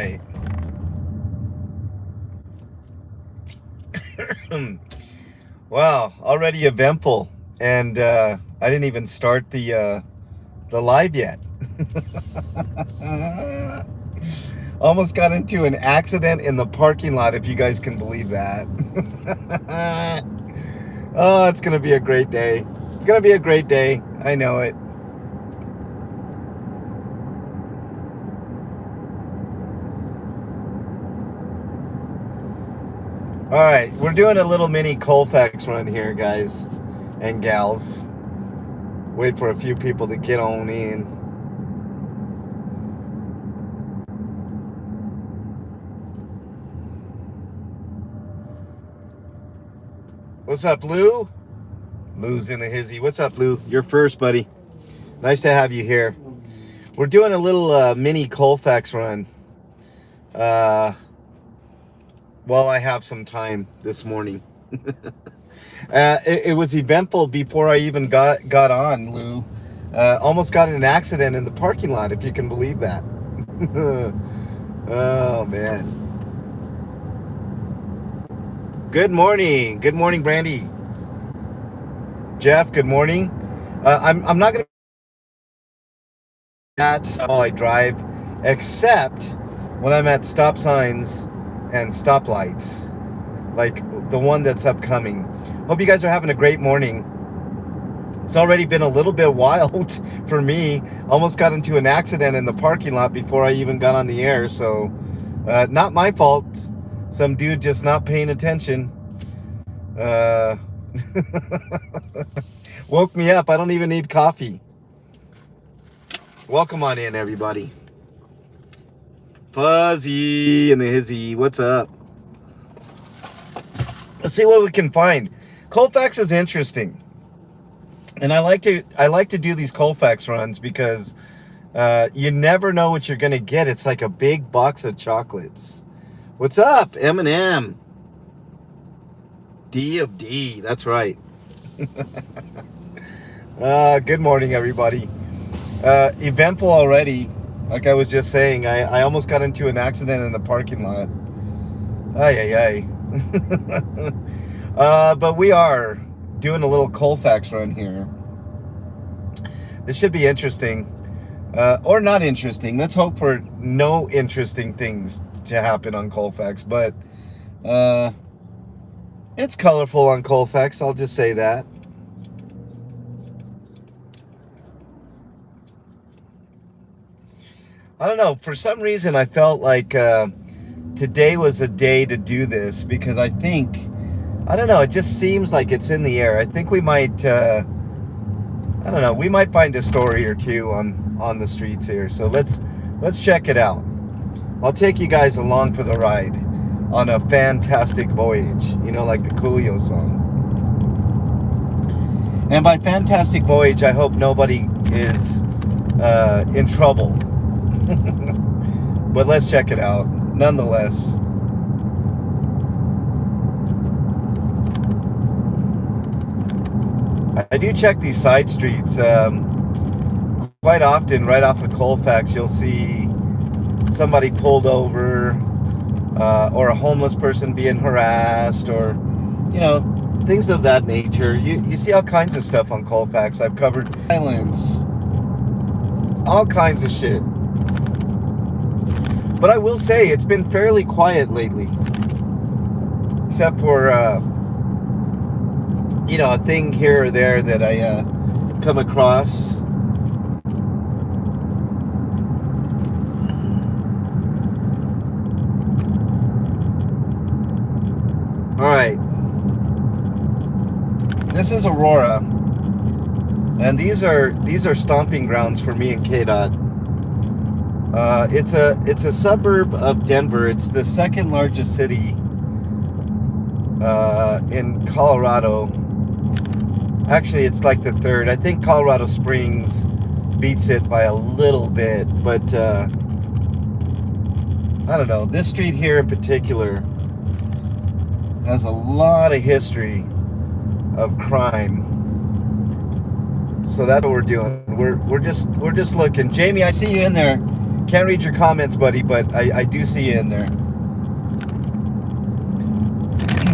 right. Wow, already eventful, and I didn't even start the live yet. Almost got into an accident in the parking lot, if you guys can believe that. Oh, it's gonna be a great day. It's gonna be a great day. I know it. All right, we're doing a little mini Colfax run here, guys and gals. Wait for a few people to get on in. What's up, Lou? Lou's in the hizzy. What's up, Lou? You're first, buddy. Nice to have you here. We're doing a little mini Colfax run while I have some time this morning. It was eventful before I even got on, Lou. Almost got in an accident in the parking lot, if you can believe that. Oh, man. Good morning. Good morning, Brandy. Jeff, good morning. I'm not going to... That's how I drive, except when I'm at stop signs and stoplights, like the one that's upcoming. Hope you guys are having a great morning. It's already been a little bit wild for me. Almost got into an accident in the parking lot before I even got on the air. So not my fault. Some dude just not paying attention. Woke me up. I don't even need coffee. Welcome on in, everybody. Fuzzy and the hizzy. What's up? Let's see what we can find. Colfax is interesting. And I like to do these Colfax runs because you never know what you're gonna get. It's like a big box of chocolates. What's up, M&M? D of D. That's right. Good morning, everybody. Eventful already. Like I was just saying, I almost got into an accident in the parking lot. Ay, ay, ay. But we are doing a little Colfax run here. This should be interesting. Or not interesting. Let's hope for no interesting things to happen on Colfax. But it's colorful on Colfax. I'll just say that. I don't know. For some reason, I felt like today was a day to do this because I don't know. It just seems like it's in the air. I think we might, I don't know. We might find a story or two on the streets here. So let's check it out. I'll take you guys along for the ride on a fantastic voyage. You know, like the Coolio song. And by fantastic voyage, I hope nobody is in trouble. But let's check it out nonetheless. I do check these side streets quite often. Right off of Colfax, you'll see somebody pulled over or a homeless person being harassed, or you know, things of that nature. You see all kinds of stuff on Colfax. I've covered violence, all kinds of shit. But I will say it's been fairly quiet lately, except for you know, a thing here or there that I come across. All right, this is Aurora, and these are stomping grounds for me and KDOT. It's a suburb of Denver. It's the second largest city in Colorado. Actually, it's like the third. I think Colorado Springs beats it by a little bit, but I don't know. This street here in particular has a lot of history of crime. So that's what we're doing. We're just looking. Jamie, I see you in there. Can't read your comments, buddy, but I do see you in there.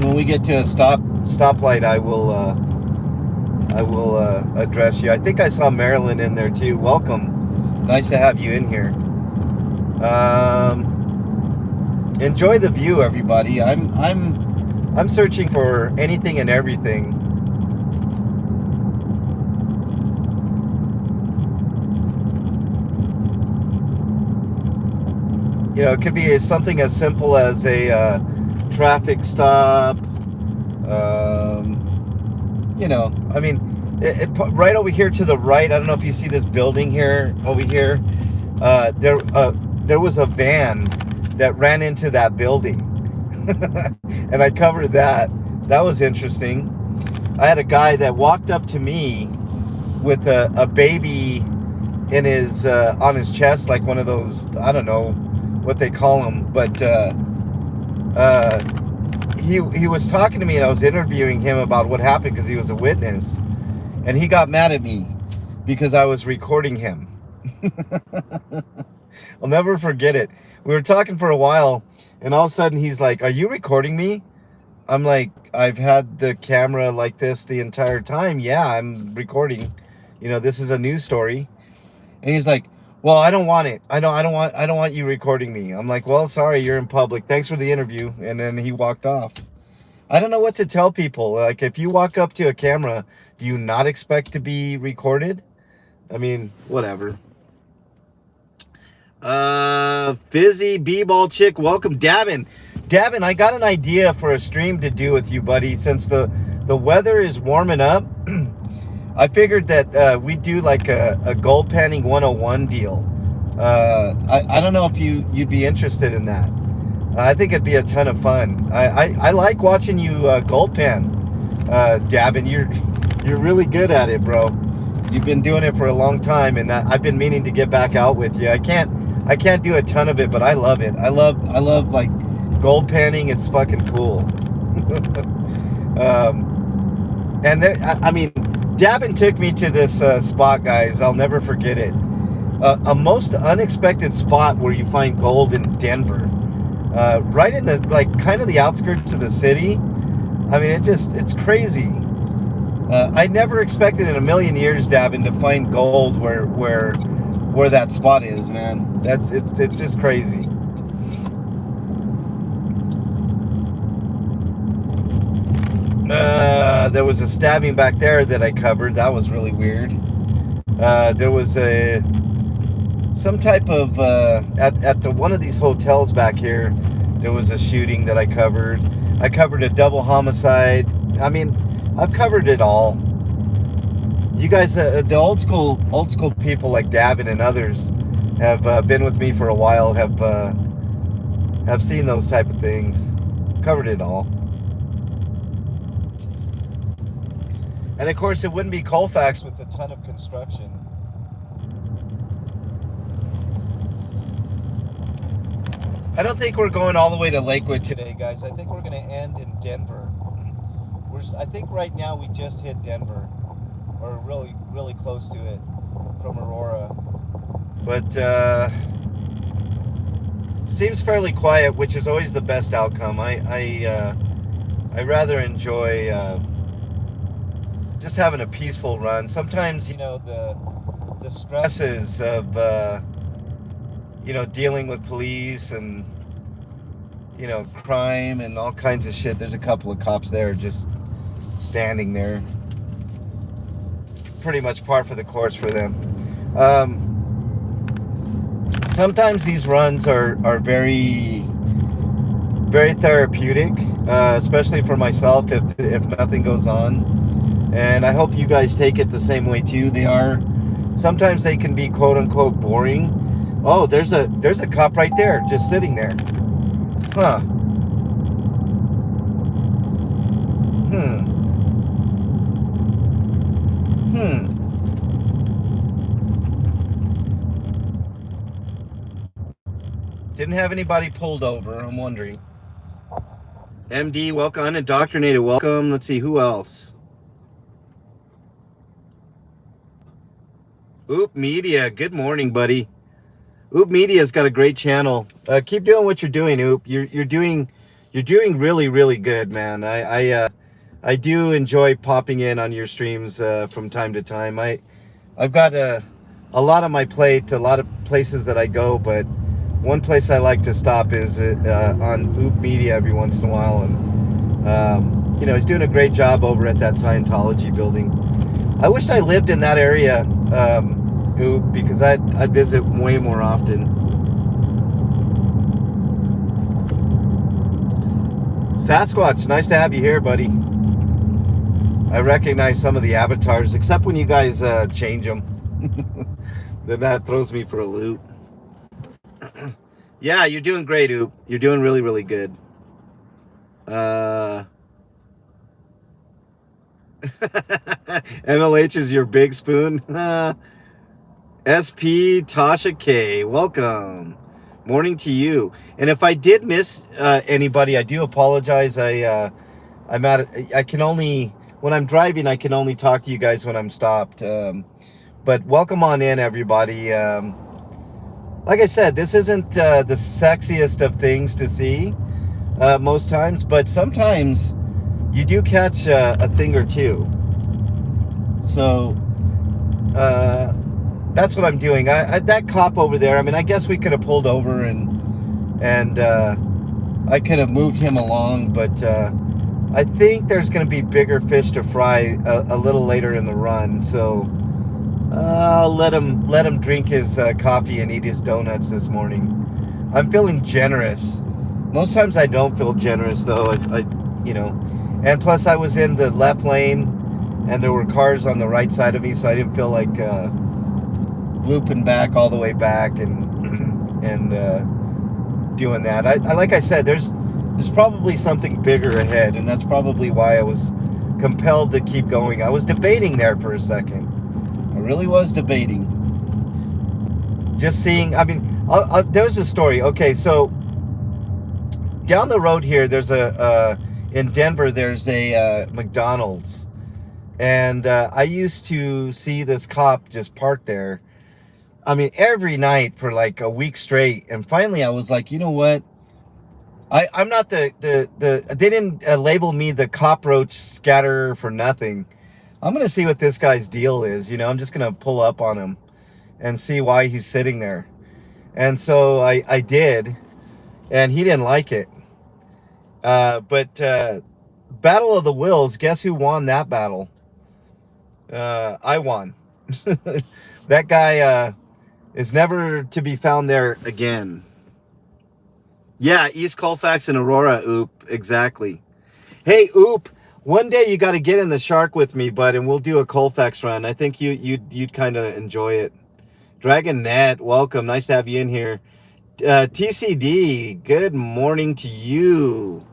When we get to a stoplight, I will address you. I think I saw Marilyn in there too. Welcome. Nice to have you in here. Enjoy the view, everybody. I'm searching for anything and everything. You know, it could be something as simple as a traffic stop. You know, I mean, right over here to the right. I don't know if you see this building here over here. There was a van that ran into that building, and I covered that. That was interesting. I had a guy that walked up to me with a baby in his on his chest, like one of those, I don't know what they call them, but he was talking to me, and I was interviewing him about what happened because he was a witness, and he got mad at me because I was recording him. I'll never forget it. We were talking for a while, and all of a sudden he's like, "Are you recording me?" I'm like, "I've had the camera like this the entire time." "Yeah, I'm recording. You know, this is a news story." And he's like, "Well, I don't want it. I don't want you recording me." I'm like, "Well, sorry, you're in public. Thanks for the interview." And then he walked off. I don't know what to tell people. Like, if you walk up to a camera, do you not expect to be recorded? I mean, whatever. Fizzy B-ball chick, welcome. Davin, I got an idea for a stream to do with you, buddy. Since the weather is warming up, I figured that we'd do like a gold panning 101 deal. I don't know if you'd be interested in that. I think it'd be a ton of fun. I like watching you gold pan, Davin. You're really good at it, bro. You've been doing it for a long time, and I've been meaning to get back out with you. I can't do a ton of it, but I love it. I love like gold panning. It's fucking cool. And there, I mean, Davin took me to this spot, guys. I'll never forget it. A most unexpected spot where you find gold in Denver, right in the kind of the outskirts of the city. I mean, it's crazy. I never expected in a million years, Davin, to find gold where that spot is, man. It's just crazy. There was a stabbing back there that I covered. That was really weird. There was some type of at one of these hotels back here. There was a shooting that I covered. I covered a double homicide. I mean, I've covered it all. You guys, the old school people like Davin and others have been with me for a while. Have seen those type of things. Covered it all. And of course, it wouldn't be Colfax with a ton of construction. I don't think we're going all the way to Lakewood today, guys. I think we're going to end in Denver. I think right now we just hit Denver, or really, really close to it from Aurora. But seems fairly quiet, which is always the best outcome. I rather enjoy just having a peaceful run. Sometimes, you know, the stresses of you know, dealing with police and, you know, crime and all kinds of shit. There's a couple of cops there just standing there. Pretty much par for the course for them. Sometimes these runs are very, very therapeutic, especially for myself if nothing goes on. And I hope you guys take it the same way too. Sometimes they can be quote unquote boring. Oh, there's a cop right there, just sitting there. Huh. Didn't have anybody pulled over, I'm wondering. MD, welcome. Unindoctrinated, welcome. Let's see, who else? Oop Media, good morning, buddy. Oop Media's got a great channel. Keep doing what you're doing, Oop. You're doing really, really good, man. I do enjoy popping in on your streams from time to time. I've got a lot on my plate, a lot of places that I go, but one place I like to stop is on Oop Media every once in a while, and he's doing a great job over at that Scientology building. I wished I lived in that area, Oop, because I'd visit way more often. Sasquatch, nice to have you here, buddy. I recognize some of the avatars, except when you guys change them. Then that throws me for a loop. Yeah, you're doing great, Oop. You're doing really, really good. MLH is your big spoon. SP Tasha K, welcome. Morning to you. And if I did miss anybody, I do apologize. I can only, when I'm driving, I can only talk to you guys when I'm stopped. But welcome on in, everybody. Like I said, this isn't the sexiest of things to see most times, but sometimes you do catch a thing or two. So that's what I'm doing. That cop over there, I mean, I guess we could have pulled over and I could have moved him along, but I think there's going to be bigger fish to fry a little later in the run. So I'll let him drink his coffee and eat his donuts this morning. I'm feeling generous. Most times I don't feel generous, though. And plus I was in the left lane, and there were cars on the right side of me, so I didn't feel like looping back all the way back and doing that. Like I said, there's probably something bigger ahead, and that's probably why I was compelled to keep going. I was debating there for a second. I really was debating. Just seeing, I mean, there's a story. Okay, so down the road here, there's in Denver, there's a McDonald's. And I used to see this cop just parked there, I mean, every night for like a week straight. And finally I was like, you know what? I'm not they didn't label me the cockroach scatterer for nothing. I'm going to see what this guy's deal is. I'm just going to pull up on him and see why he's sitting there. And so I did, and he didn't like it. But Battle of the Wills, guess who won that battle? I won. That guy is never to be found there again. Yeah, East Colfax and Aurora, Oop, exactly. Hey, Oop, one day you got to get in the shark with me, bud, and we'll do a Colfax run. I think you'd kind of enjoy it. Dragon Net, welcome. Nice to have you in here. TCD, good morning to you.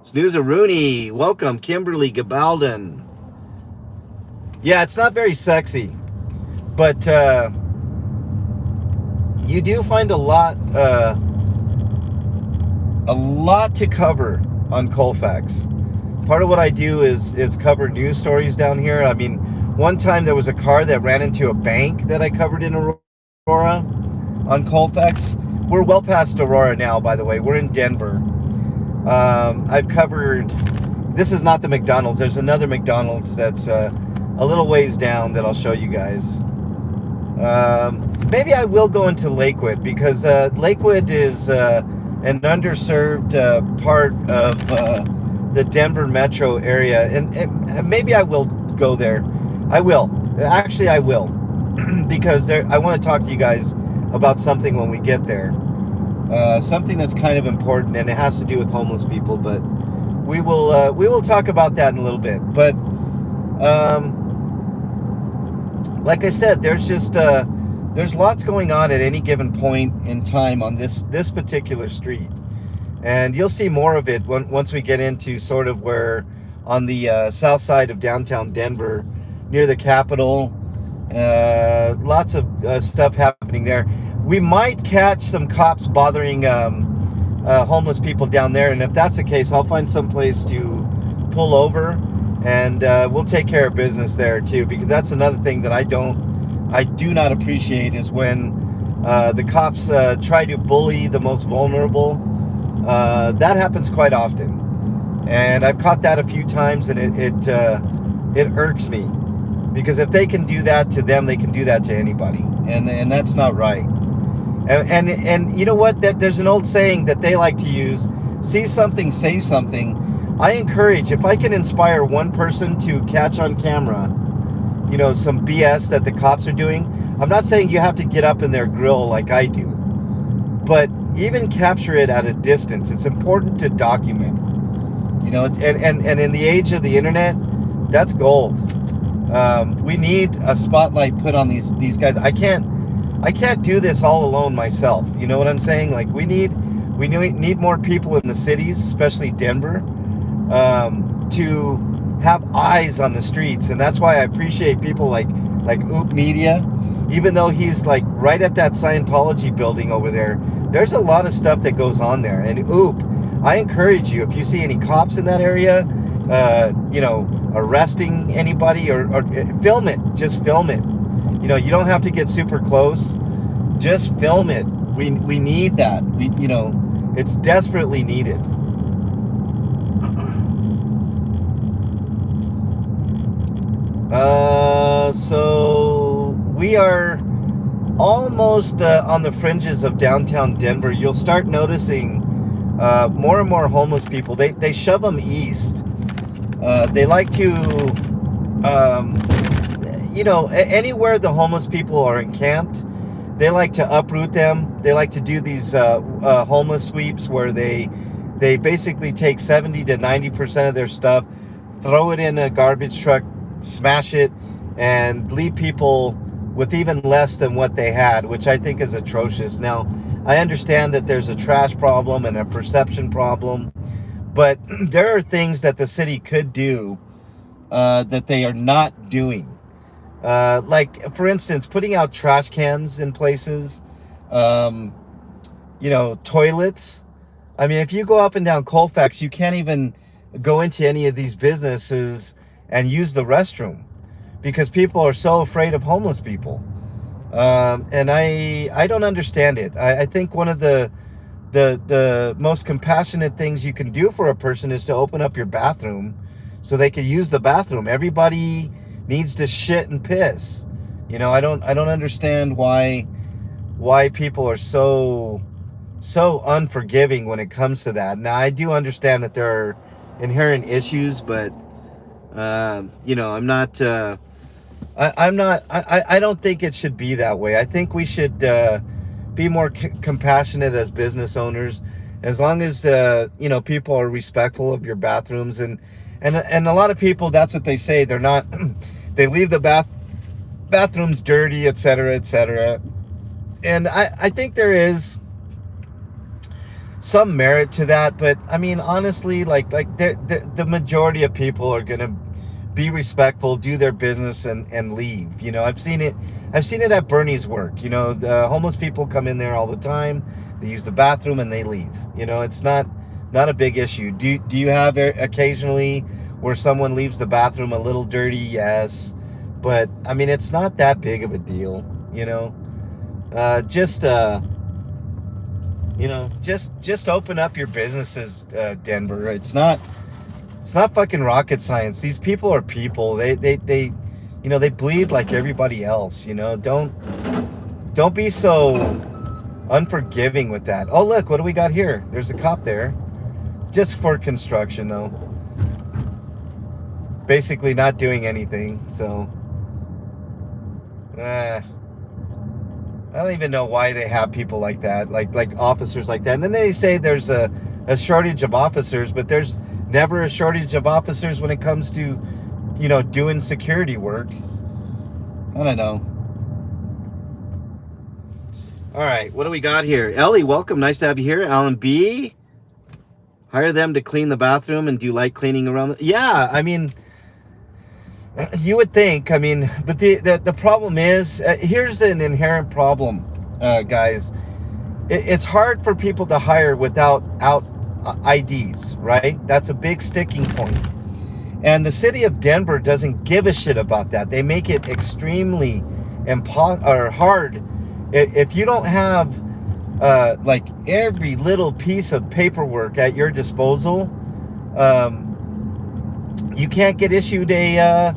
Snoozeroonie, welcome. Kimberly Gabalden. Yeah, it's not very sexy, but you do find a lot to cover on Colfax. Part of what I do is cover news stories down here. I mean, one time there was a car that ran into a bank that I covered in Aurora on Colfax. We're well past Aurora now, by the way. We're in Denver. I've covered, this is not the McDonald's. There's another McDonald's that's a little ways down that I'll show you guys. Maybe I will go into Lakewood, because Lakewood is an underserved part of the Denver metro area, and maybe I will go there. I will. Actually, I will, because I want to talk to you guys about something when we get there. Something that's kind of important, and it has to do with homeless people, but we will talk about that in a little bit. But like I said, there's lots going on at any given point in time on this particular street, and you'll see more of it once we get into sort of where on the south side of downtown Denver, near the Capitol. Lots of stuff happening there. We might catch some cops bothering homeless people down there, and if that's the case, I'll find some place to pull over, and we'll take care of business there too, because that's another thing that I do not appreciate, is when The cops try to bully the most vulnerable. That happens quite often, and I've caught that a few times, and it irks me, because if they can do that to them, they can do that to anybody, and that's not right. And you know what? There's an old saying that they like to use: see something, say something. I encourage, if I can inspire one person to catch on camera, some BS that the cops are doing. I'm not saying you have to get up in their grill like I do, but even capture it at a distance. It's important to document, and in the age of the internet, that's gold. We need a spotlight put on these guys. I can't do this all alone myself. You know what I'm saying? Like we need more people in the cities, especially Denver, to have eyes on the streets. And that's why I appreciate people like Oop Media. Even though he's like right at that Scientology building over there, there's a lot of stuff that goes on there. And Oop, I encourage you, if you see any cops in that area, arresting anybody or film it, just film it. You don't have to get super close. Just film it. We need that. It's desperately needed. So we are almost on the fringes of downtown Denver. You'll start noticing more and more homeless people. They shove them east. They like to, anywhere the homeless people are encamped, they like to uproot them. They like to do these homeless sweeps where they basically take 70 to 90% of their stuff, throw it in a garbage truck, smash it, and leave people with even less than what they had, which I think is atrocious. Now, I understand that there's a trash problem and a perception problem, but there are things that the city could do that they are not doing. Like, for instance, putting out trash cans in places, toilets. I mean, if you go up and down Colfax, you can't even go into any of these businesses and use the restroom because people are so afraid of homeless people. And I don't understand it. I think one of the most compassionate things you can do for a person is to open up your bathroom so they can use the bathroom. Everybody needs to shit and piss. I don't understand why people are so unforgiving when it comes to that. Now, I do understand that there are inherent issues, but I'm not. I don't think it should be that way. I think we should be more compassionate as business owners, as long as people are respectful of your bathrooms, and a lot of people, that's what they say. They're not. They leave the bathrooms dirty, etc., etc. And I think there is some merit to that, but I mean, honestly, like the majority of people are gonna be respectful, do their business, and leave. I've seen it at Bernie's work. The homeless people come in there all the time, they use the bathroom and they leave. It's not a big issue. Do you have occasionally where someone leaves the bathroom a little dirty? Yes, but I mean, it's not that big of a deal. Just open up your businesses, Denver. It's not fucking rocket science. These people are people. They bleed like everybody else. Don't be so unforgiving with that. Oh, look, what do we got here? There's a cop there, just for construction though. Basically not doing anything. So, I don't even know why they have people like that, like officers like that. And then they say there's a shortage of officers, but there's never a shortage of officers when it comes to, doing security work. I don't know. All right, what do we got here? Ellie, welcome. Nice to have you here. Alan B. Hire them to clean the bathroom and do light cleaning around. Yeah, I mean, you would think. I mean, but the problem is, here's an inherent problem, guys. It's hard for people to hire without IDs, right? That's a big sticking point. And the city of Denver doesn't give a shit about that. They make it extremely hard If you don't have like every little piece of paperwork at your disposal, you can't get issued a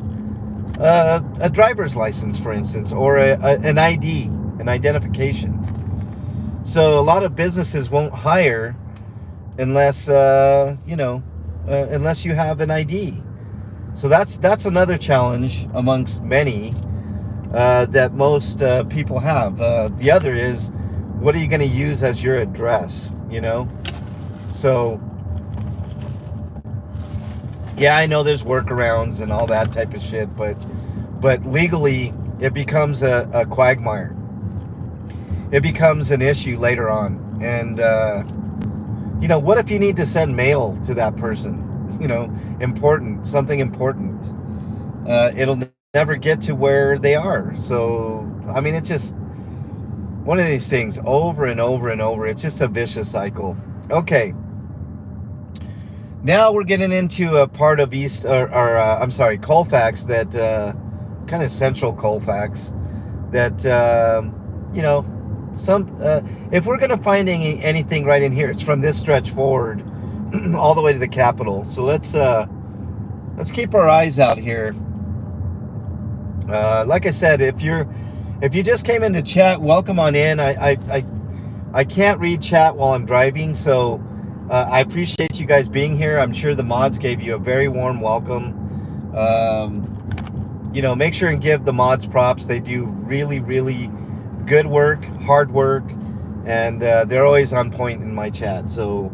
driver's license, for instance, or an ID, an identification. So a lot of businesses won't hire unless unless you have an ID. So that's another challenge amongst many that most people have. The other is, what are you going to use as your address? So yeah, I know there's workarounds and all that type of shit, but legally it becomes a quagmire. It becomes an issue later on, and what if you need to send mail to that person? Important, something important. It'll never get to where they are. So, I mean, it's just one of these things over and over and over. It's just a vicious cycle. Okay. Now we're getting into a part of Colfax, that kind of central Colfax, that if we're gonna find anything right in here, it's from this stretch forward all the way to the Capitol. So let's keep our eyes out here. Like I said, if you just came into chat, welcome on in. I can't read chat while I'm driving, so I appreciate you guys being here. I'm sure the mods gave you a very warm welcome. Make sure and give the mods props. They do really, really good work, hard work, and they're always on point in my chat. So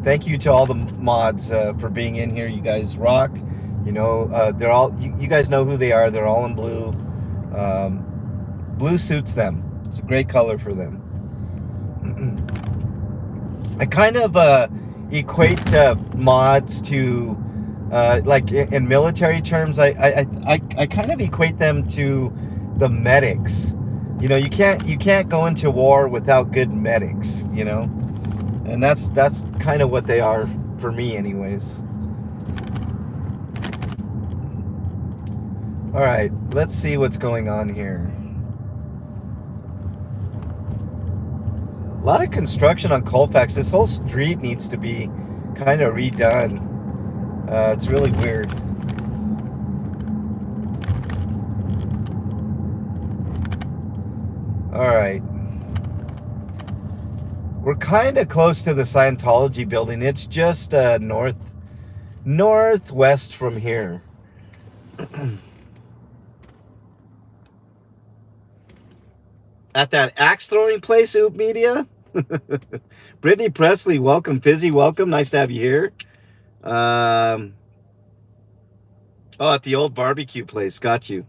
thank you to all the mods for being in here. You guys rock. They're all, you guys know who they are. They're all in blue. Blue suits them. It's a great color for them. I kind of equate mods to like in military terms. I kind of equate them to the medics. You can't go into war without good medics. And that's kind of what they are for me, anyways. All right, let's see what's going on here. A lot of construction on Colfax. This whole street needs to be kind of redone. It's really weird. All right. We're kind of close to the Scientology building. It's just northwest from here. At that axe throwing place, Oop Media. Brittany Presley, welcome. Fizzy, welcome. Nice to have you here. At the old barbecue place. Got you.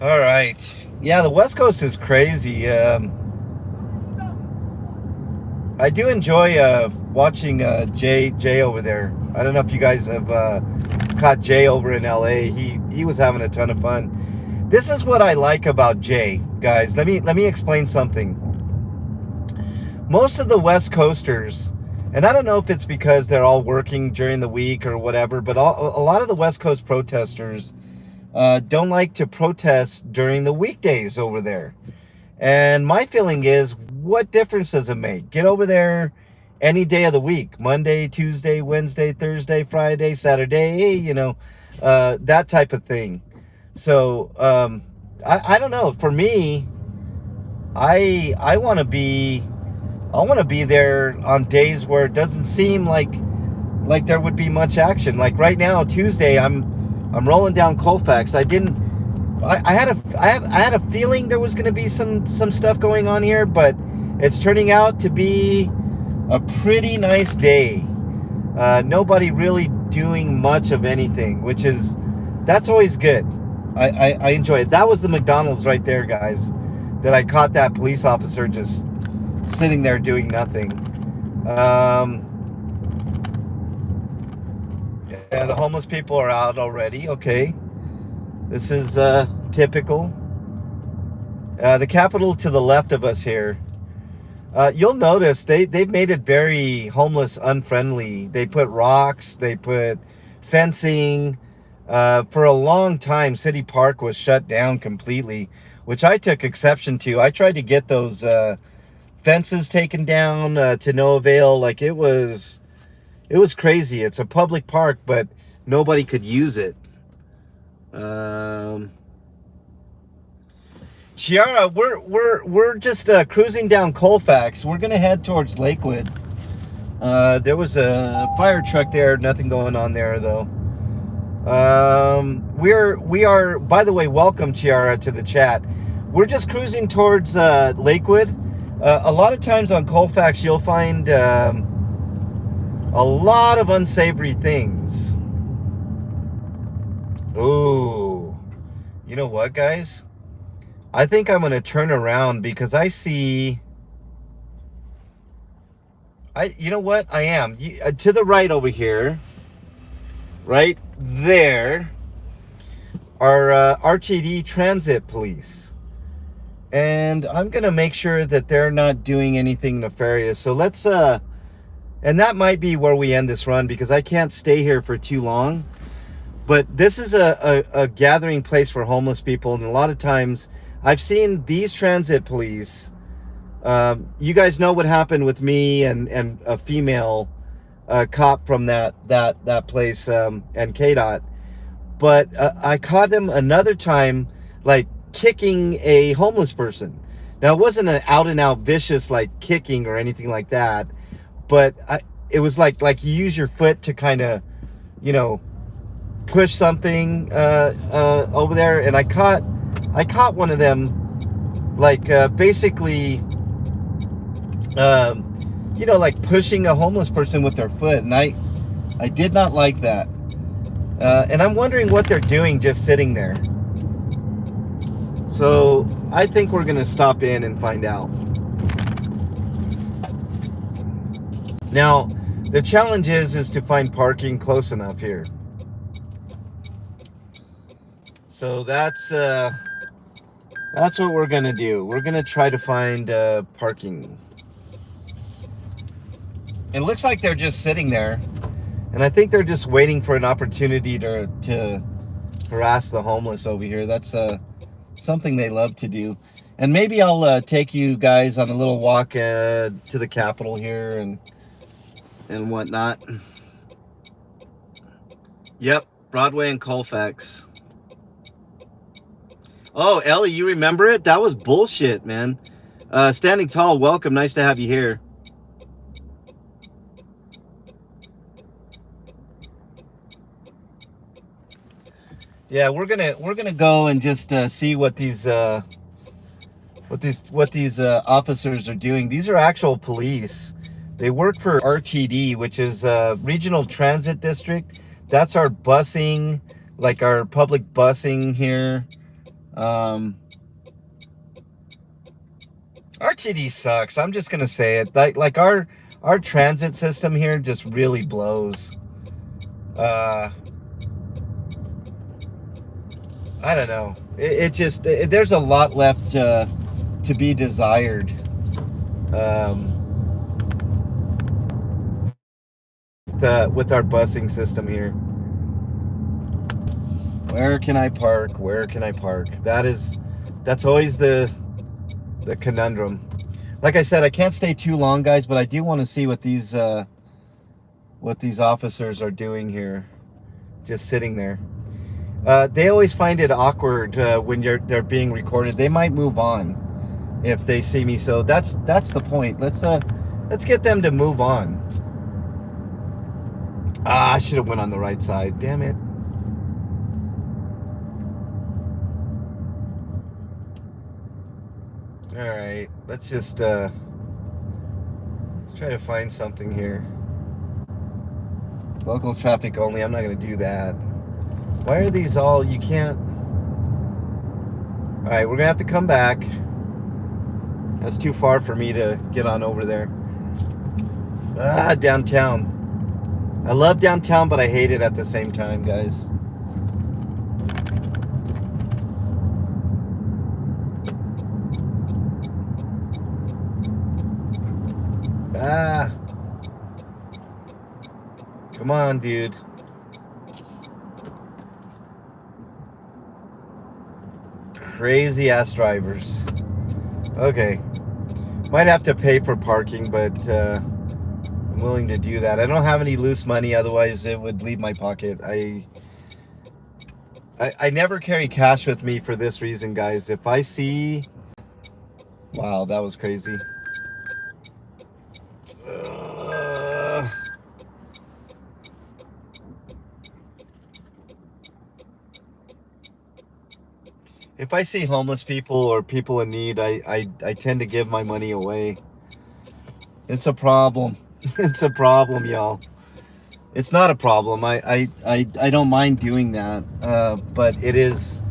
All right. Yeah, the West Coast is crazy. I do enjoy watching Jay over there. I don't know if you guys have caught Jay over in LA. He was having a ton of fun. This is what I like about Jay, guys. Let me explain something. Most of the West Coasters, and I don't know if it's because they're all working during the week or whatever, but a lot of the West Coast protesters don't like to protest during the weekdays over there. And my feeling is, what difference does it make? Get over there any day of the week. Monday, Tuesday, Wednesday, Thursday, Friday, Saturday, that type of thing. So I don't know. For me, I want to be there on days where it doesn't seem like there would be much action. Like right now, Tuesday, I'm rolling down Colfax. I had a feeling there was going to be some stuff going on here, but it's turning out to be a pretty nice day. Nobody really doing much of anything, that's always good. I enjoy it. That was the McDonald's right there, guys, that I caught that police officer just sitting there doing nothing. Yeah, the homeless people are out already. Okay. This is typical. The Capitol to the left of us here. You'll notice they've made it very homeless unfriendly. They put rocks, they put fencing, For a long time, City Park was shut down completely, which I took exception to. I tried to get those fences taken down to no avail. Like it was crazy. It's a public park, but nobody could use it. Chiara, we're just cruising down Colfax. We're gonna head towards Lakewood. There was a fire truck there. Nothing going on there though. We are. By the way, welcome Chiara to the chat. We're just cruising towards Lakewood. A lot of times on Colfax, you'll find a lot of unsavory things. Ooh, you know what, guys? I think I'm gonna turn around because I see. You know what? I am to the right over here. Right there are RTD Transit Police, and I'm gonna make sure that they're not doing anything nefarious. So let's and that might be where we end this run because I can't stay here for too long. But this is a gathering place for homeless people, and a lot of times I've seen these transit police. You guys know what happened with me and a female cop from that place and KDOT. But I caught them another time, like kicking a homeless person. Now it wasn't an out and out vicious like kicking or anything like that, but it was like you use your foot to kind of, you know, push something over there, and I caught one of them, like basically, you know, like pushing a homeless person with their foot, and I did not like that, and I'm wondering what they're doing just sitting there. So I think we're gonna stop in and find out. Now, the challenge is to find parking close enough here. So that's what we're gonna do. We're gonna try to find parking. It looks like they're just sitting there, and I think they're just waiting for an opportunity to harass the homeless over here. That's something they love to do. And maybe I'll take you guys on a little walk to the Capitol here and whatnot. Yep, Broadway and Colfax. Oh, Ellie, you remember it? That was bullshit, man. Standing Tall, welcome. Nice to have you here. Yeah, we're gonna go and just see what these officers are doing. These are actual police. They work for RTD, which is Regional Transit District. That's our busing, like our public busing here. RTD sucks. I'm just gonna say it. Like our transit system here just really blows. I don't know. It just there's a lot left to be desired. With our busing system here. Where can I park? Where can I park? That's always the conundrum. Like I said, I can't stay too long, guys, but I do want to see what these officers are doing here, just sitting there. They always find it awkward when they're being recorded. They might move on if they see me. So that's the point. Let's get them to move on. I should have went on the right side. Damn it. All right, let's just let's try to find something here. Local traffic only. I'm not gonna do that. Why are these all? You can't. All right, we're gonna have to come back. That's too far for me to get on over there. Downtown. I love downtown, but I hate it at the same time, guys. Come on, dude. Crazy ass drivers. Okay. Might have to pay for parking, but I'm willing to do that. I don't have any loose money, otherwise it would leave my pocket. I never carry cash with me for this reason, guys. If I see... Wow, that was crazy. If I see homeless people or people in need, I tend to give my money away. It's a problem. It's a problem, y'all. It's not a problem. I don't mind doing that. But it is,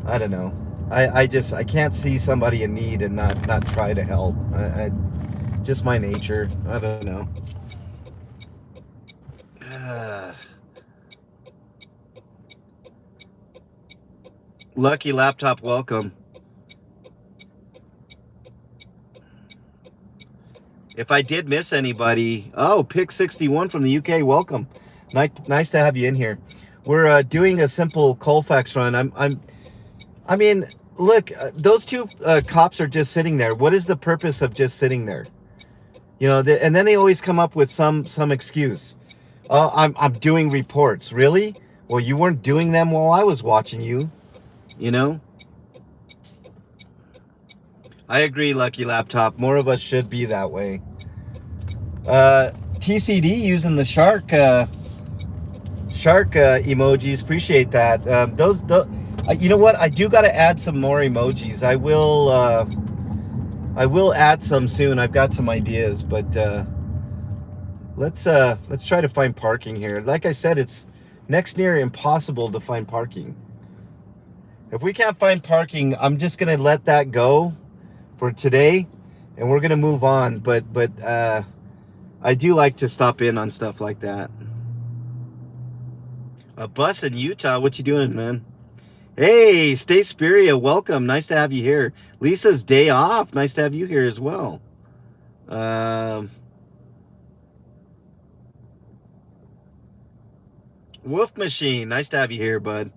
I don't know. I can't see somebody in need and not try to help. Just my nature. I don't know. Lucky Laptop, welcome. If I did miss anybody, oh, Pick 61 from the UK, welcome. Nice to have you in here. We're doing a simple Colfax run. I mean, look, those two cops are just sitting there. What is the purpose of just sitting there? You know, and then they always come up with some excuse. I'm doing reports. Really? Well, you weren't doing them while I was watching you. You know? I agree, Lucky Laptop. More of us should be that way. TCD using the shark emojis. Appreciate that. You know what? I do got to add some more emojis. I will add some soon. I've got some ideas, but let's try to find parking here. Like I said, it's next near impossible to find parking. If we can't find parking, I'm just gonna let that go for today, and we're gonna move on. But I do like to stop in on stuff like that. A bus in Utah. What you doing, man? Hey, Stay Spiria, welcome. Nice to have you here. Lisa's day off. Nice to have you here as well. Wolf Machine. Nice to have you here, bud.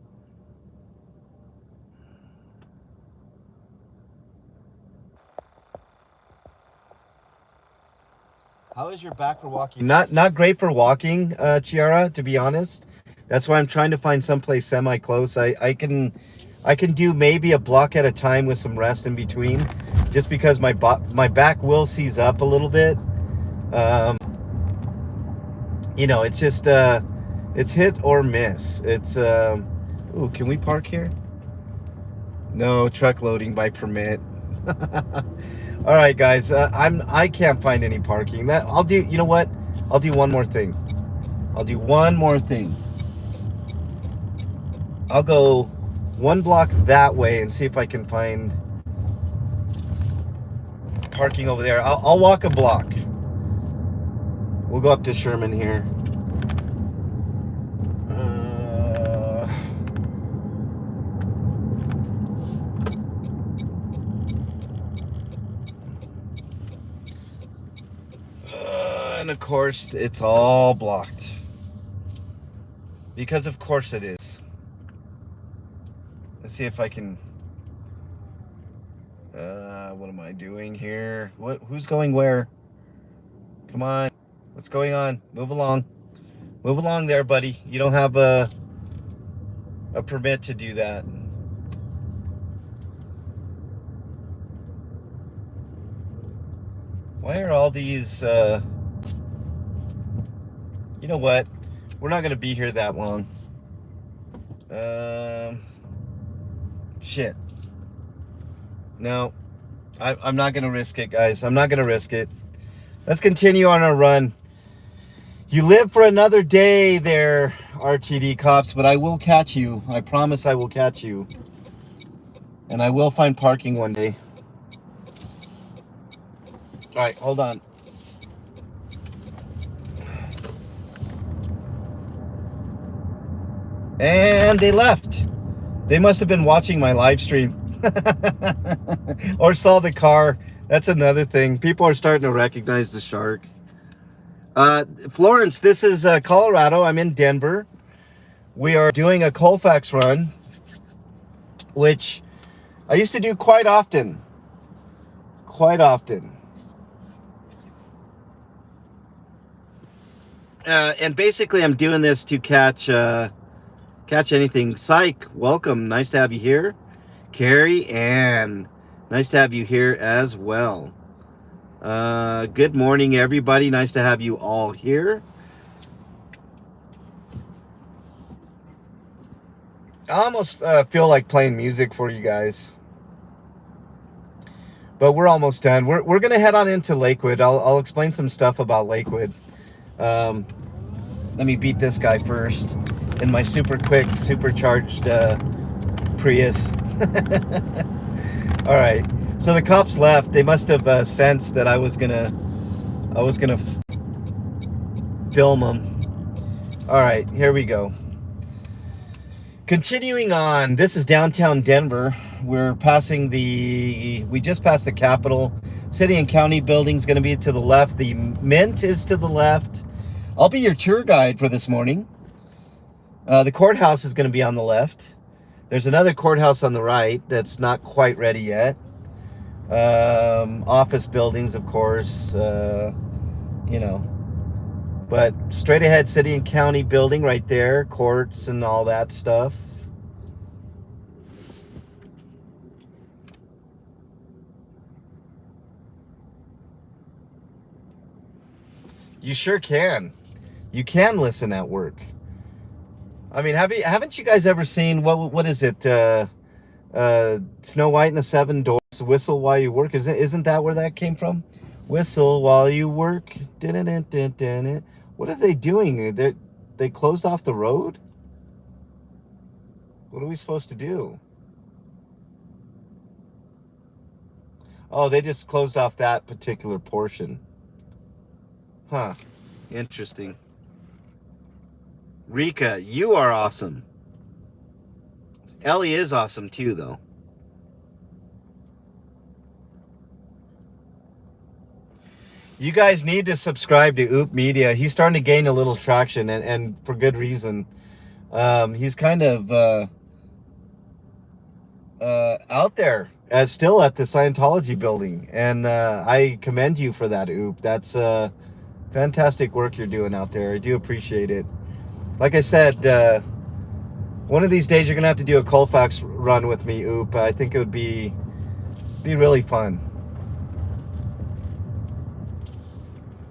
How is your back for walking? Not great for walking, Chiara, to be honest. That's why I'm trying to find someplace semi-close. I can do maybe a block at a time with some rest in between, just because my back will seize up a little bit. You know, it's just it's hit or miss. It's ooh, can we park here? No, truck loading by permit. All right, guys, I can't find any parking. I'll do. You know what? I'll do one more thing. I'll do one more thing. I'll go one block that way and see if I can find parking over there. I'll walk a block. We'll go up to Sherman here. And of course, it's all blocked. Because of course it is. Let's see if I can... what am I doing here? Who's going where? Come on. What's going on? Move along. Move along there, buddy. You don't have a permit to do that. Why are all these... You know what? We're not going to be here that long. Shit. No. I'm not going to risk it, guys. I'm not going to risk it. Let's continue on our run. You live for another day there, RTD cops, but I will catch you. I promise I will catch you. And I will find parking one day. All right, hold on. And they left. They must have been watching my live stream. Or saw the car. That's another thing. People are starting to recognize the shark. Florence, this is Colorado. I'm in Denver. We are doing a Colfax run, which I used to do quite often. Quite often. And basically, I'm doing this to catch anything. Psych, welcome. Nice to have you here. Carrie, and nice to have you here as well. Good morning, everybody. Nice to have you all here. I almost feel like playing music for you guys. But we're almost done. We're going to head on into Lakewood. I'll explain some stuff about Lakewood. Let me beat this guy first in my super quick, supercharged Prius. All right. So the cops left. They must have sensed that I was gonna film them. All right, here we go. Continuing on, this is downtown Denver. We just passed the Capitol. City and County building's going to be to the left. The Mint is to the left. I'll be your tour guide for this morning. The courthouse is going to be on the left. There's another courthouse on the right that's not quite ready yet. Office buildings, of course, but straight ahead, City and County building right there, courts and all that stuff. You sure can. You can listen at work. I mean, haven't you guys ever seen what is it? Snow White and the Seven Dwarfs. Whistle while you work. Isn't that where that came from? Whistle while you work. What are they doing? They closed off the road? What are we supposed to do? Oh, they just closed off that particular portion. Huh. Interesting. Rika, you are awesome. Ellie is awesome too, though. You guys need to subscribe to Oop Media. He's starting to gain a little traction, and for good reason. He's kind of out there, still at the Scientology building, and I commend you for that, Oop. That's fantastic work you're doing out there. I do appreciate it. Like I said, one of these days you're gonna have to do a Colfax run with me, Oop. I think it would be really fun.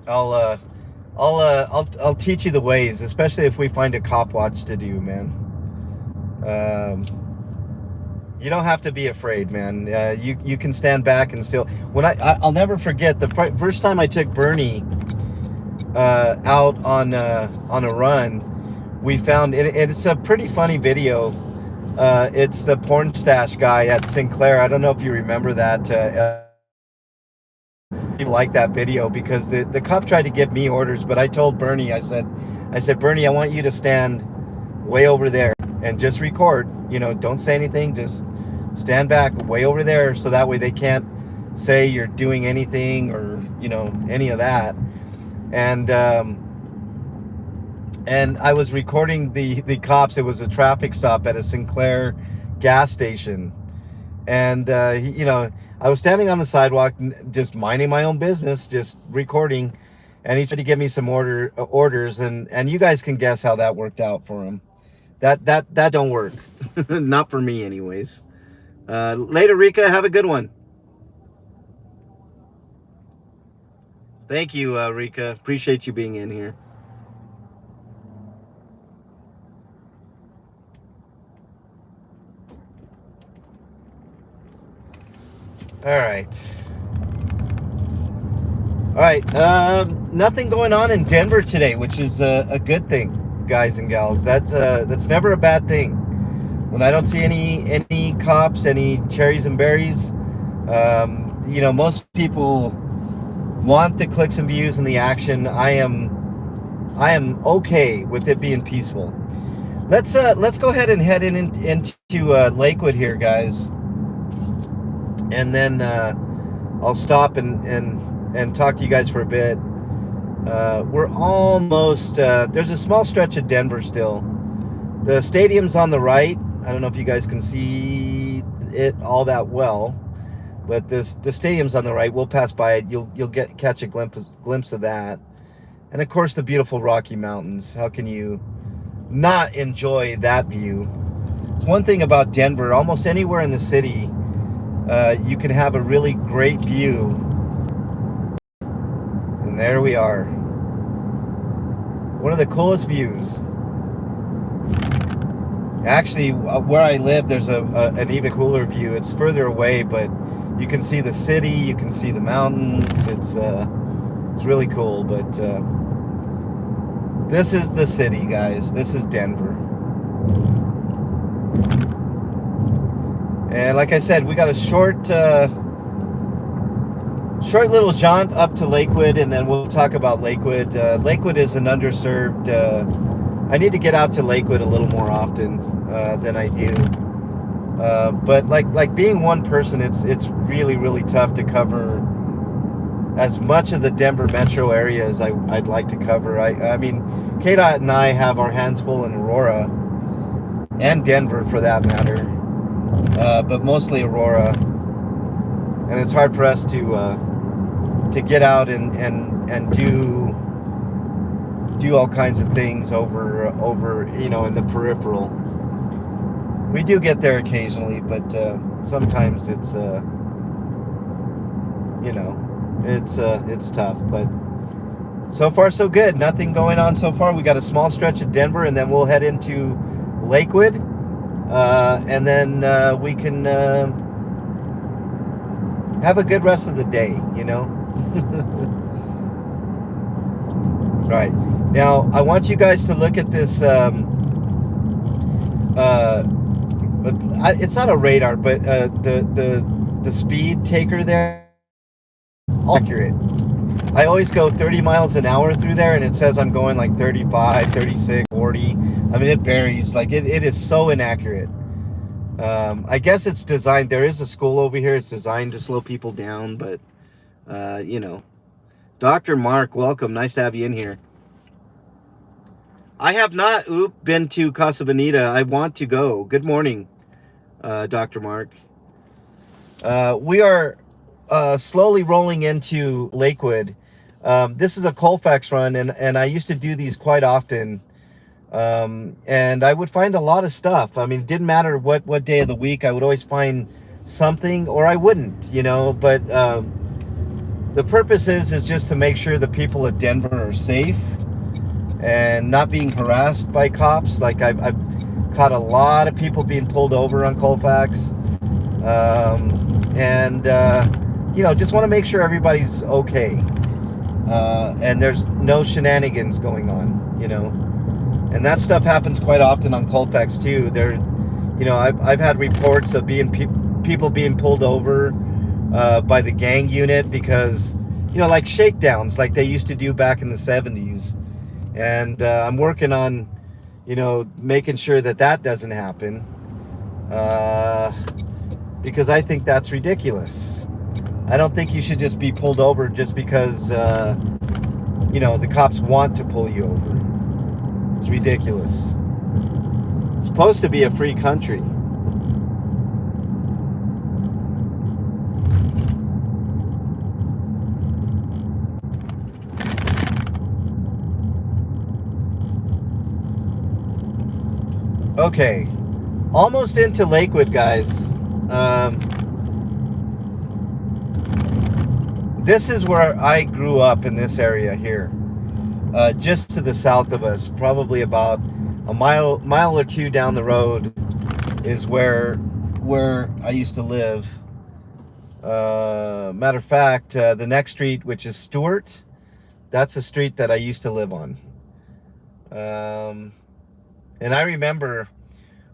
I'll teach you the ways, especially if we find a cop watch to do, man. You don't have to be afraid, man. You can stand back and still. I'll never forget the first time I took Bernie out on a run. We found it's a pretty funny video. It's the porn stash guy at Sinclair. I don't know if you remember that. People like that video because the cop tried to give me orders, but I told Bernie, I said, Bernie, I want you to stand way over there and just record. Don't say anything. Just stand back way over there, so that way they can't say you're doing anything or any of that. And I was recording the cops. It was a traffic stop at a Sinclair gas station, and I was standing on the sidewalk, just minding my own business, just recording, and he tried to give me some orders, and you guys can guess how that worked out for him. That don't work, not for me, anyways. Later, Rika. Have a good one. Thank you, Rika. Appreciate you being in here. All right. Nothing going on in Denver today, which is a good thing, guys and gals. That's never a bad thing. When I don't see any cops, any cherries and berries, most people want the clicks and views and the action. I am okay with it being peaceful. Let's go ahead and head into Lakewood here, guys. And then I'll stop and talk to you guys for a bit. We're almost, there's a small stretch of Denver still. The stadium's on the right. I don't know if you guys can see it all that well. But the stadium's on the right. We'll pass by it. You'll catch a glimpse of that, and of course the beautiful Rocky Mountains. How can you not enjoy that view? It's one thing about Denver. Almost anywhere in the city, you can have a really great view. And there we are. One of the coolest views. Actually, where I live, there's an even cooler view. It's further away, but you can see the city, you can see the mountains. It's really cool. But this is the city, guys. This is Denver. And like I said, we got a short little jaunt up to Lakewood, and then we'll talk about Lakewood. Lakewood is an underserved. I need to get out to Lakewood a little more often than I do. But like being one person, it's really tough to cover as much of the Denver metro area as I'd like to cover. I mean, KDOT and I have our hands full in Aurora and Denver for that matter, but mostly Aurora, and it's hard for us to get out and do all kinds of things over in the peripheral. We do get there occasionally, but sometimes it's tough. But so far so good. Nothing going on so far. We got a small stretch of Denver, and then we'll head into Lakewood, and then we can have a good rest of the day. Right. Now, I want you guys to look at this. It's not a radar, but the speed taker there, accurate. I always go 30 miles an hour through there, and it says I'm going like 35, 36, 40. I mean, it varies. Like it is so inaccurate. I guess it's designed. There is a school over here. It's designed to slow people down, but Dr. Mark, welcome. Nice to have you in here. I have not been to Casa Bonita. I want to go. Good morning, Dr. Mark. We are slowly rolling into Lakewood. This is a Colfax run, and I used to do these quite often. And I would find a lot of stuff. I mean, it didn't matter what day of the week. I would always find something, or I wouldn't, but the purpose is just to make sure the people of Denver are safe and not being harassed by cops. Like I've caught a lot of people being pulled over on Colfax, and just want to make sure everybody's okay, and there's no shenanigans going on, and that stuff happens quite often on Colfax too. I've had reports of people being pulled over by the gang unit because like shakedowns like they used to do back in the 70s. And I'm working on, making sure that doesn't happen, because I think that's ridiculous. I don't think you should just be pulled over just because, the cops want to pull you over. It's ridiculous. It's supposed to be a free country. Okay, almost into Lakewood, guys. This is where I grew up, in this area here, just to the south of us, probably about a mile or two down the road, is where I used to live. Matter of fact, the next street, which is Stewart, that's the street that I used to live on. And I remember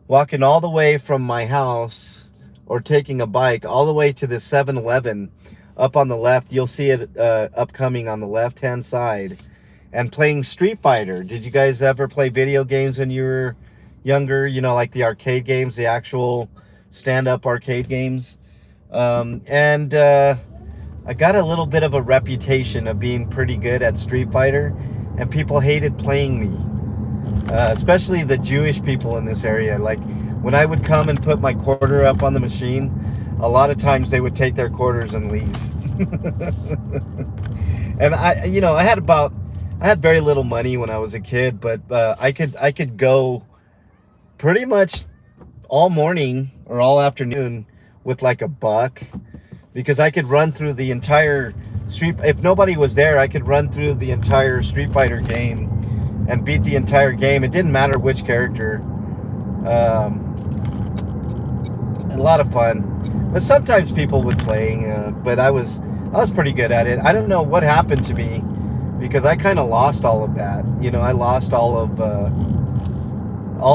walking all the way from my house, or taking a bike all the way to the 7-Eleven up on the left. You'll see it upcoming on the left-hand side, and playing Street Fighter. Did you guys ever play video games when you were younger? Like the arcade games, the actual stand-up arcade games. And I got a little bit of a reputation of being pretty good at Street Fighter, and people hated playing me. Especially the Jewish people in this area. Like, when I would come and put my quarter up on the machine, a lot of times they would take their quarters and leave. And I had very little money when I was a kid, but I could go pretty much all morning or all afternoon with like a buck, because I could run through the entire street. If nobody was there, I could run through the entire Street Fighter game and beat the entire game. It didn't matter which character. A lot of fun, but sometimes people would play, but I was pretty good at it. I don't know what happened to me, because I kind of lost all of that. I lost all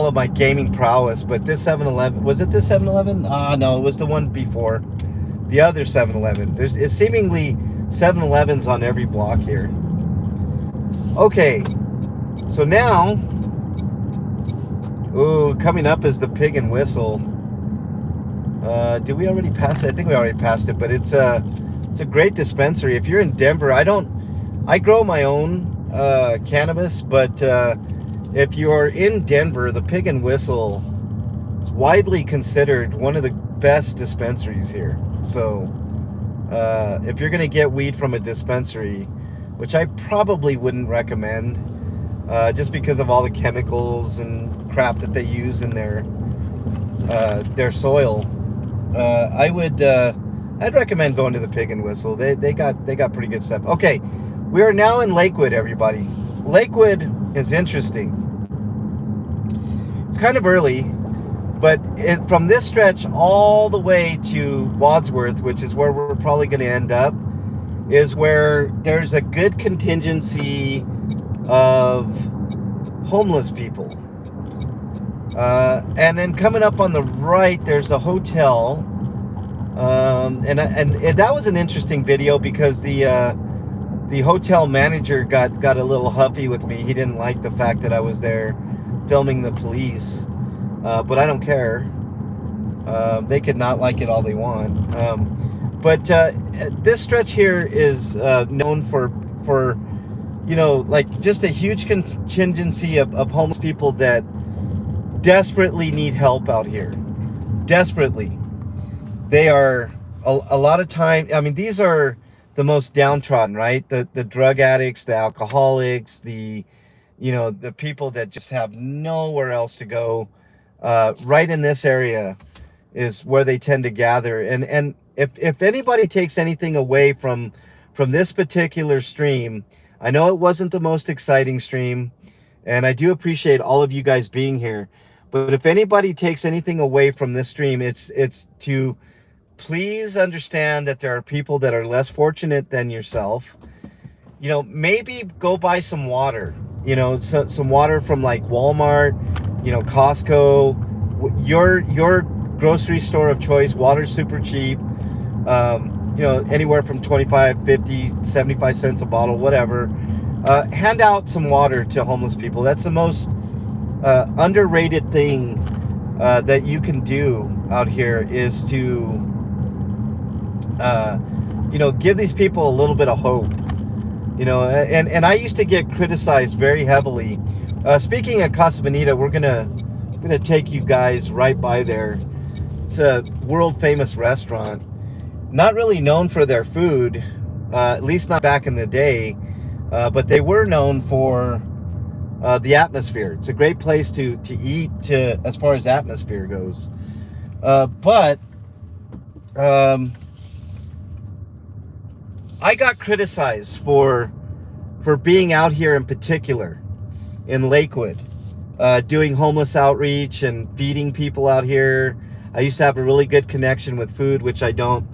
of my gaming prowess. But this 7-Eleven, was it this 7-Eleven? No, it was the one before. The other 7-Eleven. There's seemingly 7-Elevens on every block here. Okay, so now, coming up is the Pig and Whistle. Did we already pass it? I think we already passed it, but it's a great dispensary. If you're in Denver, I grow my own cannabis, but if you are in Denver, the Pig and Whistle is widely considered one of the best dispensaries here. So if you're gonna get weed from a dispensary, which I probably wouldn't recommend, just because of all the chemicals and crap that they use in their soil, I'd recommend going to the Pig and Whistle. They got pretty good stuff. Okay, we are now in Lakewood, everybody. Lakewood is interesting. It's kind of early, but from this stretch all the way to Wadsworth, which is where we're probably going to end up, is where there's a good contingency of homeless people. And then coming up on the right, there's a hotel. And that was an interesting video, because the hotel manager got a little huffy with me. He didn't like the fact that I was there filming the police, but I don't care. They could not like it all they want. But this stretch here is known for like just a huge contingency of homeless people that desperately need help out here. Desperately. They are a lot of time. I mean, these are the most downtrodden, right? The drug addicts, the alcoholics, the people that just have nowhere else to go. Right in this area is where they tend to gather. And if anybody takes anything away from this particular stream, I know it wasn't the most exciting stream, and I do appreciate all of you guys being here. But if anybody takes anything away from this stream, it's to please understand that there are people that are less fortunate than yourself. Maybe go buy some water, some water from like Walmart, Costco, your grocery store of choice. Water's super cheap, anywhere from 25, 50, 75 cents a bottle, whatever. Hand out some water to homeless people. That's the most underrated thing that you can do out here, is to give these people a little bit of hope. And I used to get criticized very heavily. Speaking of Casa Bonita, we're gonna take you guys right by there. It's a world famous restaurant, not really known for their food, at least not back in the day, but they were known for the atmosphere. It's a great place to eat, as far as atmosphere goes. But I got criticized for being out here, in particular in Lakewood, doing homeless outreach and feeding people out here. I used to have a really good connection with food, which I don't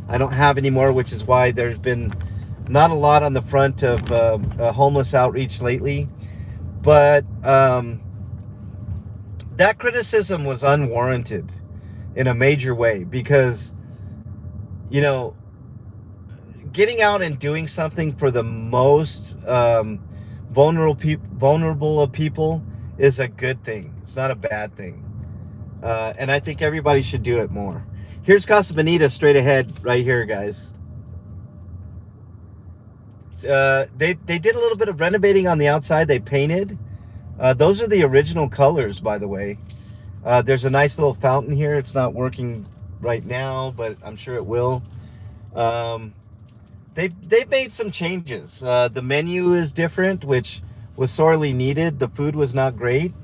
have anymore, which is why there's been not a lot on the front of homeless outreach lately. But that criticism was unwarranted in a major way, because getting out and doing something for the most vulnerable of people is a good thing. It's not a bad thing. And I think everybody should do it more. Here's Casa Bonita straight ahead right here, guys. They did a little bit of renovating on the outside. They painted. Those are the original colors, by the way. There's a nice little fountain here. It's not working right now, but I'm sure it will. Um, they've made some changes. The menu is different, which was sorely needed. The food was not great.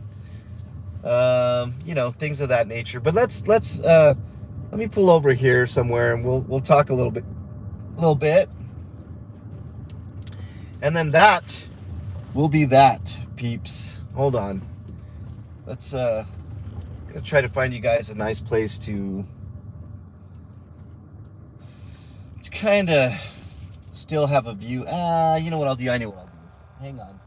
Things of that nature. But let me pull over here somewhere, and we'll talk a little bit, and then that will be that, peeps. Hold on. Let's gonna try to find you guys a nice place to kind of still have a view. You know what I'll do? I know what I'll do. Hang on.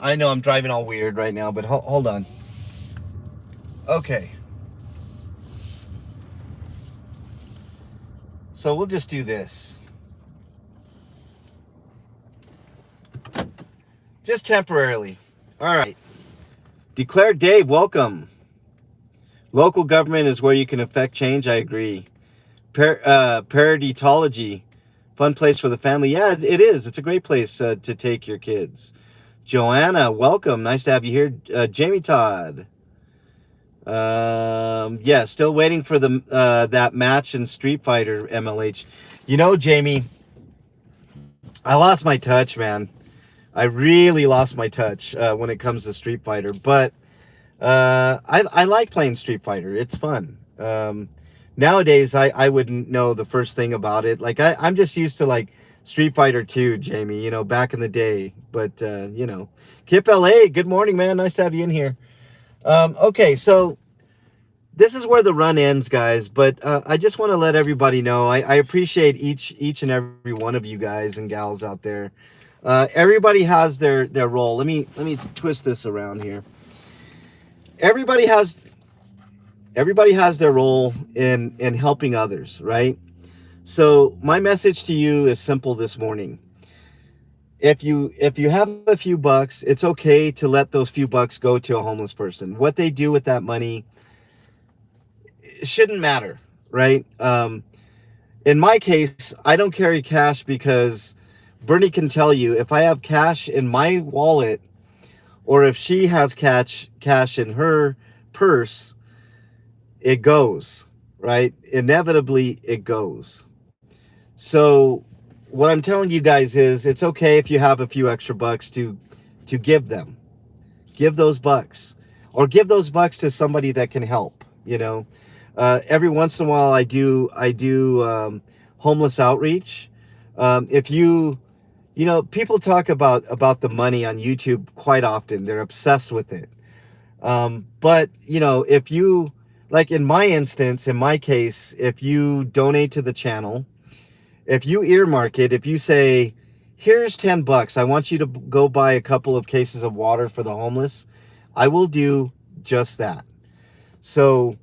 I know I'm driving all weird right now, but hold on. Okay. So we'll just do this. Just temporarily. All right. Declare Dave, welcome. Local government is where you can affect change. I agree. Paraditology, fun place for the family. Yeah, it is. It's a great place to take your kids. Joanna, welcome. Nice to have you here. Jamie Todd. Yeah, still waiting for the that match in Street Fighter MLH. You know, Jamie, I lost my touch, man. I really lost my touch when it comes to Street Fighter, but I like playing Street Fighter. It's fun. Nowadays, I wouldn't know the first thing about it. Like I'm just used to like Street Fighter 2, Jamie. Back in the day. But Kip LA. Good morning, man. Nice to have you in here. Okay, so this is where the run ends, guys. But I just want to let everybody know I appreciate each and every one of you guys and gals out there. Everybody has their role. Let me twist this around here. Everybody has their role in helping others, right? So my message to you is simple this morning. If you have a few bucks, it's okay to let those few bucks go to a homeless person. What they do with that money, it shouldn't matter, right? In my case, I don't carry cash because Bernie can tell you if I have cash in my wallet or if she has cash in her purse, it goes, right? Inevitably, it goes. So what I'm telling you guys is it's okay if you have a few extra bucks to give them. Give those bucks. Or give those bucks to somebody that can help, Every once in a while I do homeless outreach. If people talk about the money on YouTube quite often. They're obsessed with it. But if you, like in my instance, in my case, if you donate to the channel, if you earmark it, if you say, here's $10, I want you to go buy a couple of cases of water for the homeless, I will do just that. So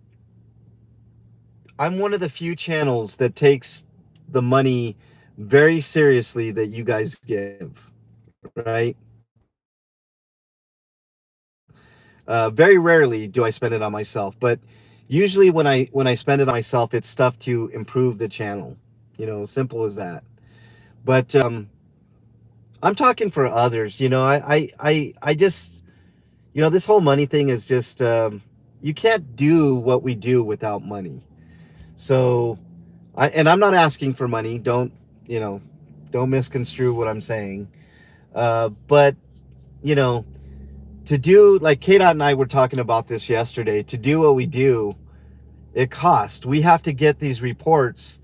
I'm one of the few channels that takes the money very seriously that you guys give, right? Very rarely do I spend it on myself, but usually when I spend it on myself, it's stuff to improve the channel. Simple as that. But I'm talking for others. I just this whole money thing is just you can't do what we do without money. So I'm not asking for money. Don't misconstrue what I'm saying. But to do, like K-Dot and I were talking about this yesterday, to do what we do, it costs. We have to get these reports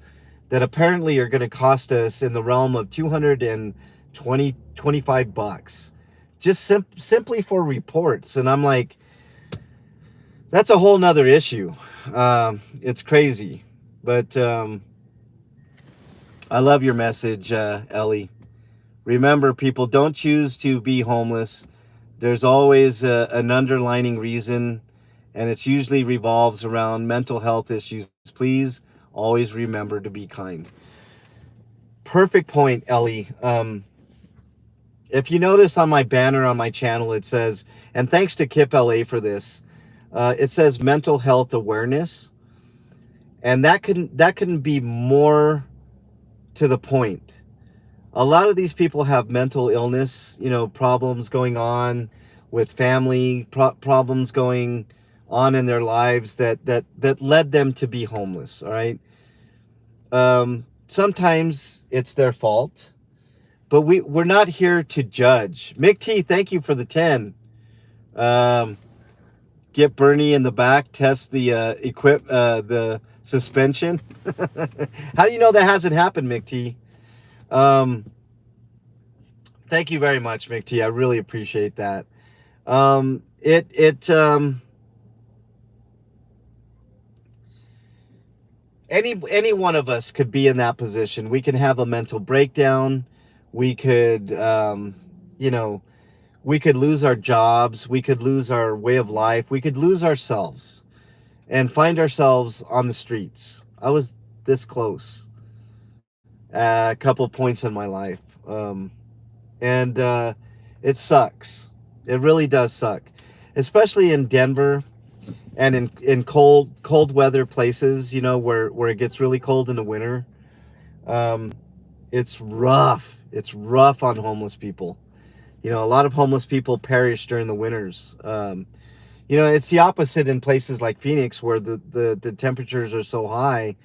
that apparently are going to cost us in the realm of $225 just simply for reports. And I'm like, that's a whole nother issue. It's crazy. But I love your message, Ellie. Remember, people, don't choose to be homeless. There's always an underlining reason, and it usually revolves around mental health issues. Please always remember to be kind. Perfect point, Ellie. If you notice on my banner on my channel, it says, and thanks to Kip LA for this, it says mental health awareness. And that couldn't be more to the point. A lot of these people have mental illness, problems going on with family, problems going on in their lives that led them to be homeless. All right. Sometimes it's their fault, but we're not here to judge. Mick T, thank you for the 10. Um, get Bernie in the back, test the the suspension. How do you know that hasn't happened, Mick T? Um, thank you very much, Mick T. I really appreciate that. Any one of us could be in that position. We can have a mental breakdown. We could, you know, we could lose our jobs. We could lose our way of life. We could lose ourselves and find ourselves on the streets. I was this close a couple points in my life. And it sucks. It really does suck, especially in Denver and in cold weather places, you know, where it gets really cold in the winter. Um, it's rough. It's rough on homeless people. You know, a lot of homeless people perish during the winters. You know, it's the opposite in places like Phoenix, where the temperatures are so high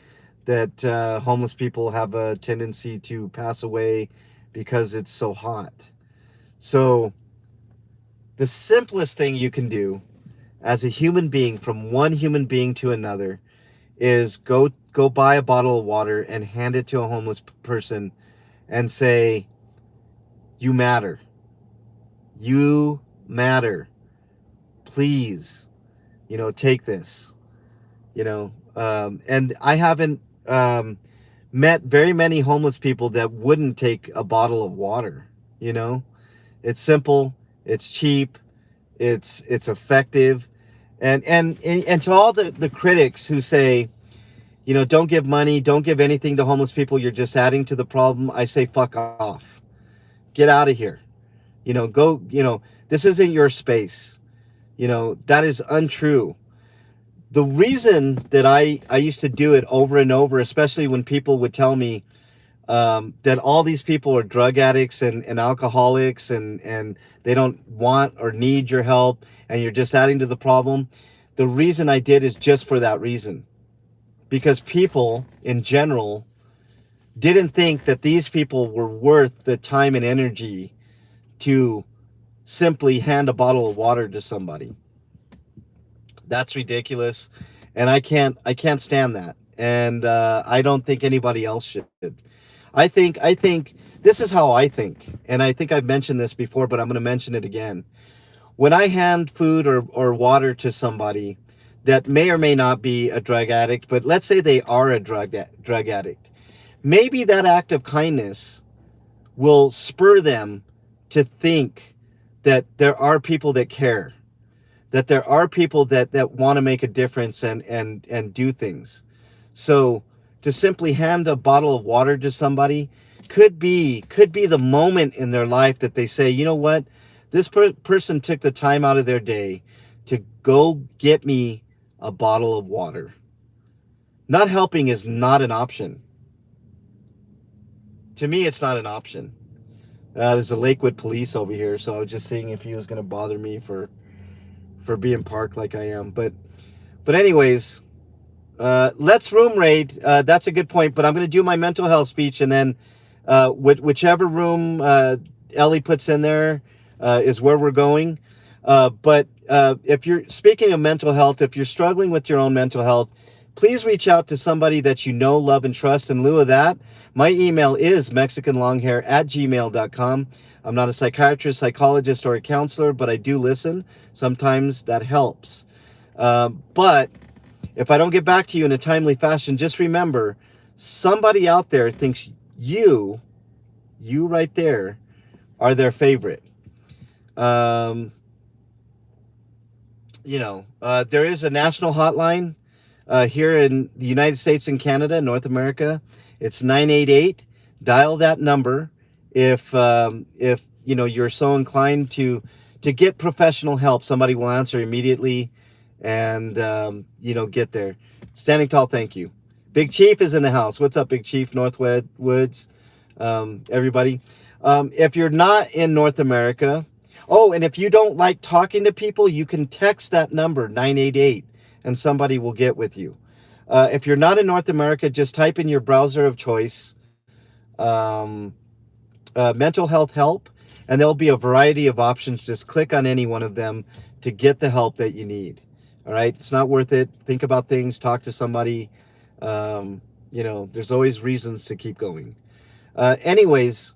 that homeless people have a tendency to pass away because it's so hot. So the simplest thing you can do as a human being, from one human being to another, is go buy a bottle of water and hand it to a homeless person and say, you matter. You matter. Please, you know, take this. You know, and I haven't met very many homeless people that wouldn't take a bottle of water. You know, it's simple, it's cheap, it's effective. And to all the critics who say, you know, don't give money, don't give anything to homeless people, you're just adding to the problem, I say fuck off. Get out of here. You know, go, you know, this isn't your space. You know, that is untrue. The reason that I used to do it over and over, especially when people would tell me that all these people are drug addicts and alcoholics and they don't want or need your help and you're just adding to the problem. The reason I did is just for that reason. Because people in general didn't think that these people were worth the time and energy to simply hand a bottle of water to somebody. That's ridiculous. And I can't stand that. And I don't think anybody else should. I think this is how I think, and I think I've mentioned this before, but I'm going to mention it again. When I hand food or water to somebody that may or may not be a drug addict, but let's say they are a drug addict, maybe that act of kindness will spur them to think that there are people that care, that there are people that want to make a difference and do things. So to simply hand a bottle of water to somebody could be the moment in their life that they say, you know what, this person took the time out of their day to go get me a bottle of water. Not helping is not an option. To me, it's not an option. There's a Lakewood police over here, so I was just seeing if he was going to bother me for being parked like I am. But anyways, let's room raid. That's a good point, but I'm going to do my mental health speech, and then whichever room Ellie puts in there is where we're going. But if you're speaking of mental health, if you're struggling with your own mental health, please reach out to somebody that you know, love, and trust. In lieu of that, my email is mexicanlonghair@gmail.com. I'm not a psychiatrist, psychologist, or a counselor, but I do listen. Sometimes that helps. But if I don't get back to you in a timely fashion, just remember, somebody out there thinks you right there, are their favorite. There is a national hotline here in the United States and Canada, North America. It's 988. Dial that number if you're so inclined to get professional help. Somebody will answer immediately and get there. Standing tall, thank you. Big Chief is in the house. What's up, Big Chief? Northwood Woods, everybody. If you're not in North America, Oh, and if you don't like talking to people, you can text that number 988 and somebody will get with you. If you're not in North America, just type in your browser of choice, um, mental health help, and there'll be a variety of options. Just click on any one of them to get the help that you need. All right, it's not worth it. Think about things, talk to somebody. You know, there's always reasons to keep going. Anyways,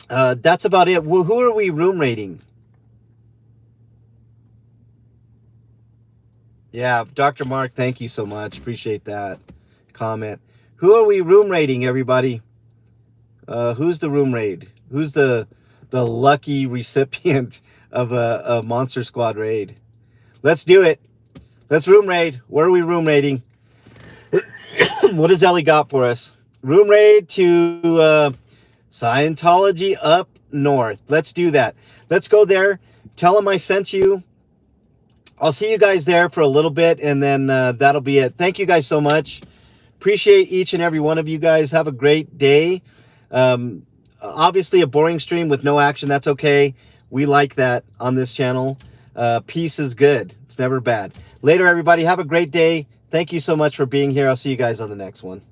that's about it. Who are we room rating? Yeah, Dr. Mark, thank you so much. Appreciate that comment. Who are we room rating, everybody? Who's the room raid? Who's the lucky recipient of a Monster Squad raid? Let's do it. Let's room raid. Where are we room rating? What has Ellie got for us? Room raid to Scientology up north. Let's do that. Let's go there. Tell them I sent you. I'll see you guys there for a little bit, and then that'll be it. Thank you guys so much. Appreciate each and every one of you guys. Have a great day. Obviously a boring stream with no action. That's okay. We like that on this channel. Peace is good. It's never bad. Later, everybody. Have a great day. Thank you so much for being here. I'll see you guys on the next one.